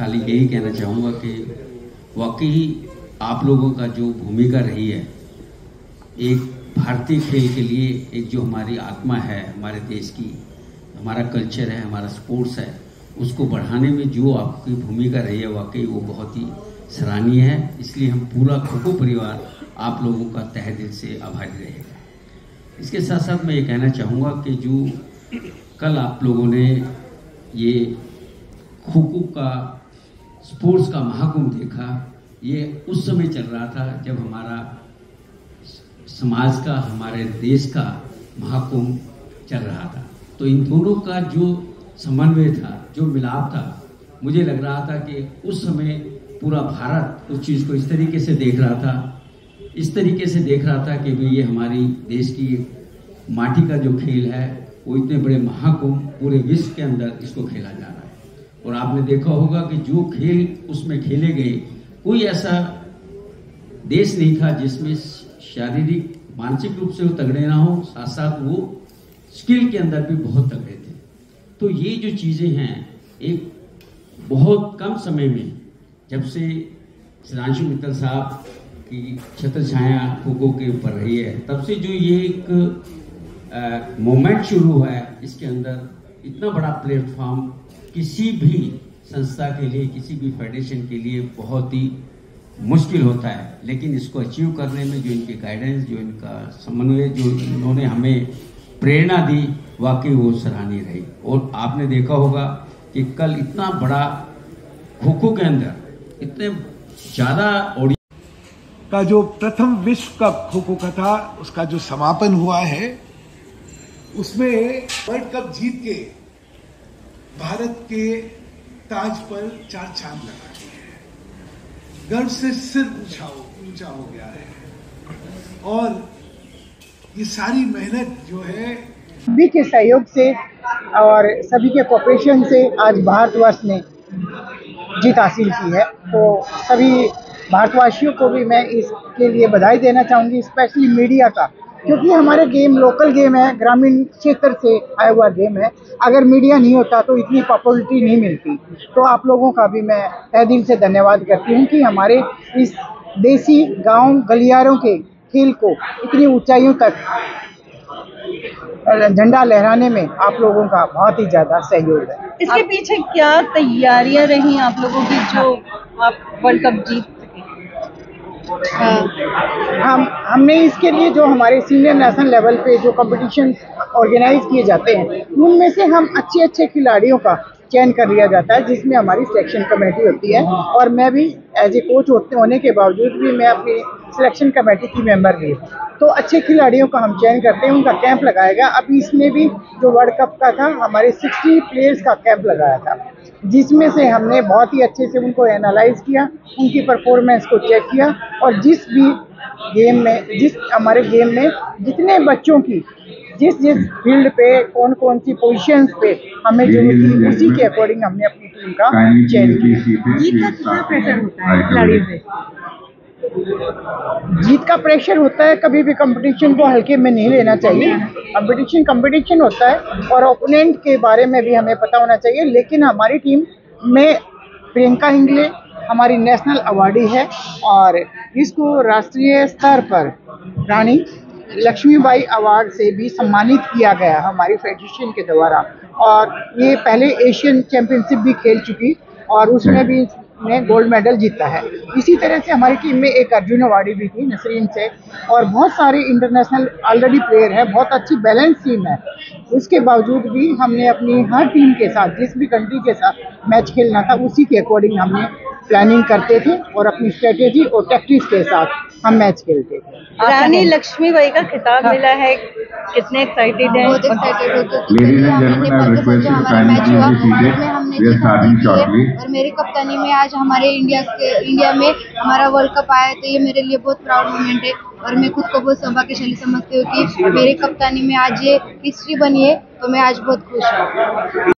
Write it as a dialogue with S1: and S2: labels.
S1: खाली यही कहना चाहूँगा कि वाकई आप लोगों का जो भूमिका रही है एक भारतीय खेल के लिए, एक जो हमारी आत्मा है हमारे देश की, हमारा कल्चर है, हमारा स्पोर्ट्स है, उसको बढ़ाने में जो आपकी भूमिका रही है वाकई वो बहुत ही सराहनीय है। इसलिए हम पूरा खो-खो परिवार आप लोगों का तहे दिल से आभारी रहेगा। इसके साथ साथ मैं ये कहना चाहूँगा कि जो कल आप लोगों ने ये खो-खो का स्पोर्ट्स का महाकुंभ देखा, ये उस समय चल रहा था जब हमारा समाज का, हमारे देश का महाकुंभ चल रहा था। तो इन दोनों का जो समन्वय था, जो मिलाप था, मुझे लग रहा था कि उस समय पूरा भारत उस चीज़ को इस तरीके से देख रहा था, इस तरीके से देख रहा था कि भाई ये हमारी देश की माटी का जो खेल है वो इतने बड़े महाकुंभ पूरे विश्व के अंदर इसको खेला जा रहा है। और आपने देखा होगा कि जो खेल उसमें खेले गए, कोई ऐसा देश नहीं था जिसमें शारीरिक मानसिक रूप से वो तगड़े ना हो, साथ साथ वो स्किल के अंदर भी बहुत तगड़े थे। तो ये जो चीज़ें हैं, एक बहुत कम समय में जब से सुधांशु मित्तल साहब की छत्र छाया खो-खो के ऊपर रही है, तब से जो ये एक मोमेंट शुरू हुआ है, इसके अंदर इतना बड़ा प्लेटफॉर्म किसी भी संस्था के लिए, किसी भी फेडरेशन के लिए बहुत ही मुश्किल होता है। लेकिन इसको अचीव करने में जो इनके गाइडेंस, जो इनका समन्वय, जो इन्होंने हमें प्रेरणा दी, वाकई वो सराहनीय रही। और आपने देखा होगा कि कल इतना बड़ा खो-खो के अंदर इतने ज़्यादा ऑडियंस
S2: का जो प्रथम विश्व कप खो-खो का था, उसका जो समापन हुआ है, उसमें वर्ल्ड कप जीत के भारत के ताज पर 4 चांद लगा दिए हैं। गर्व से सिर ऊंचा हो गया है। और ये सारी मेहनत जो है
S3: सभी के सहयोग से और सभी के कोऑपरेशन से आज भारतवर्ष ने जीत हासिल की है। तो सभी भारतवासियों को भी मैं इसके लिए बधाई देना चाहूँगी, स्पेशली मीडिया का, क्योंकि हमारे गेम लोकल गेम है, ग्रामीण क्षेत्र से आया हुआ गेम है। अगर मीडिया नहीं होता तो इतनी पॉपुलरिटी नहीं मिलती। तो आप लोगों का भी मैं तहे दिल से धन्यवाद करती हूँ कि हमारे इस देसी गांव गलियारों के खेल को इतनी ऊंचाइयों तक झंडा लहराने में आप लोगों का बहुत ही ज़्यादा सहयोग है।
S4: इसके पीछे क्या तैयारियां रही आप लोगों की जो आप वर्ल्ड कप जीत सके?
S3: हमने इसके लिए जो हमारे सीनियर नेशनल लेवल पे जो कंपटीशन ऑर्गेनाइज किए जाते हैं, उनमें से हम अच्छे खिलाड़ियों का चयन कर लिया जाता है, जिसमें हमारी सिलेक्शन कमेटी होती है। और मैं भी एज ए कोच होने के बावजूद भी मैं अपनी सिलेक्शन कमेटी की मेंबर भी हूँ। तो अच्छे खिलाड़ियों का हम चयन करते हैं, उनका कैंप लगाया गया। अभी इसमें भी जो वर्ल्ड कप का था, हमारे 60 प्लेयर्स का कैंप लगाया था, जिसमें से हमने बहुत ही अच्छे से उनको एनालाइज किया, उनकी परफॉर्मेंस को चेक किया। और जिस हमारे गेम में जितने बच्चों की जिस फील्ड पे कौन सी पोजीशंस पे हमें जरूरत थी, उसी के अकॉर्डिंग हमने अपनी टीम का चयन किया।
S4: जीत का कितना प्रेशर होता है खिलाड़ियों पे?
S3: जीत का प्रेशर होता है, कभी भी कंपटीशन को हल्के में नहीं लेना चाहिए। कंपटीशन होता है और ओपोनेंट के बारे में भी हमें पता होना चाहिए। लेकिन हमारी टीम में प्रियंका हिंगले हमारी नेशनल अवार्डी है और इसको राष्ट्रीय स्तर पर रानी लक्ष्मीबाई अवार्ड से भी सम्मानित किया गया हमारी फेडरेशन के द्वारा। और ये पहले एशियन चैंपियनशिप भी खेल चुकी और उसमें भी ने गोल्ड मेडल जीता है। इसी तरह से हमारी टीम में एक अर्जुन अवार्डी भी थी नसरीन से, और बहुत सारे इंटरनेशनल ऑलरेडी प्लेयर है। बहुत अच्छी बैलेंस टीम है। उसके बावजूद भी हमने अपनी हर टीम के साथ, जिस भी कंट्री के साथ मैच खेलना था, उसी के अकॉर्डिंग हमने प्लानिंग करते थे और अपनी स्ट्रेटेजी और टैक्टिक्स के साथ हम मैच खेलते थे।
S4: रानी लक्ष्मीबाई का खिताब मिला है, कितने एक्साइटेड हैं?
S5: बहुत एक्साइटेड हो, क्योंकि हमने नेपाल के साथ जो हमारा मैच हुआ उसमें हमने जीत हासिल की है। और मेरी कप्तानी में आज हमारे इंडिया में हमारा वर्ल्ड कप आया है, तो ये मेरे लिए बहुत प्राउड मोमेंट है। और मैं खुद को बहुत सौभाग्यशाली समझती हूँ कि मेरी कप्तानी में आज ये हिस्ट्री बनी है, तो मैं आज बहुत खुश हूँ।